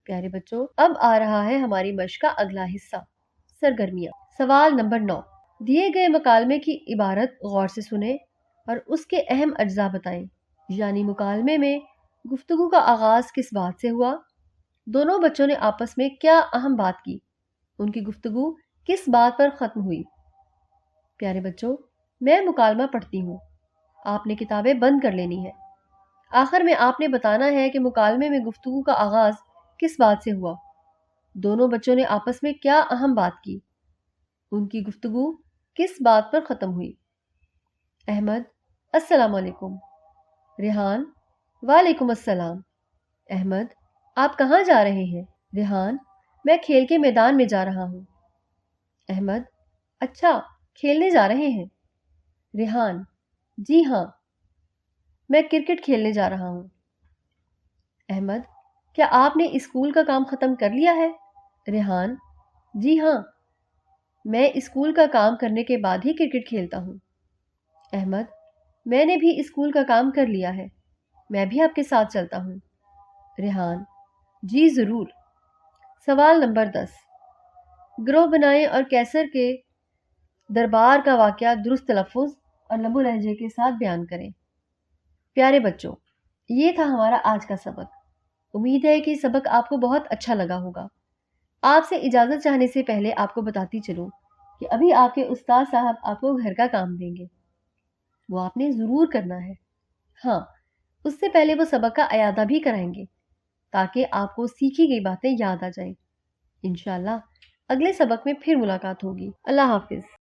پیارے بچوں، اب آ رہا ہے ہماری مشق کا اگلا حصہ، سرگرمیاں۔ سوال نمبر 9، دیے گئے مکالمے کی عبارت غور سے سنیں اور اس کے اہم اجزاء بتائیں۔ یعنی مکالمے میں گفتگو کا آغاز کس بات سے ہوا، دونوں بچوں نے آپس میں کیا اہم بات کی، ان کی گفتگو کس بات پر ختم ہوئی۔ پیارے بچوں، میں مکالمہ پڑھتی ہوں، آپ نے کتابیں بند کر لینی ہے۔ آخر میں آپ نے بتانا ہے کہ مکالمے میں گفتگو کا آغاز کس بات سے ہوا، دونوں بچوں نے آپس میں کیا اہم بات کی، ان کی گفتگو کس بات پر ختم ہوئی۔ احمد: السلام علیکم۔ ریحان: وعلیکم السلام۔ احمد: آپ کہاں جا رہے ہیں؟ ریحان: میں کھیل کے میدان میں جا رہا ہوں۔ احمد: اچھا، کھیلنے جا رہے ہیں؟ ریحان: جی ہاں، میں کرکٹ کھیلنے جا رہا ہوں۔ احمد: کیا آپ نے اسکول کا کام ختم کر لیا ہے؟ ریحان: جی ہاں، میں اسکول کا کام کرنے کے بعد ہی کرکٹ کھیلتا ہوں۔ احمد: میں نے بھی اسکول کا کام کر لیا ہے، میں بھی آپ کے ساتھ چلتا ہوں۔ ریحان: جی ضرور۔ سوال نمبر 10، گروہ بنائیں اور کیسر کے دربار کا واقعہ درست تلفظ اور لب و لہجے کے ساتھ بیان کریں۔ پیارے بچوں، یہ تھا ہمارا آج کا سبق۔ امید ہے کہ سبق آپ کو بہت اچھا لگا ہوگا۔ آپ سے اجازت چاہنے سے پہلے آپ کو بتاتی چلوں کہ ابھی آپ کے استاد صاحب آپ کو گھر کا کام دیں گے، وہ آپ نے ضرور کرنا ہے۔ ہاں، اس سے پہلے وہ سبق کا اعادہ بھی کرائیں گے تاکہ آپ کو سیکھی گئی باتیں یاد آ جائیں۔ انشاءاللہ اگلے سبق میں پھر ملاقات ہوگی۔ اللہ حافظ۔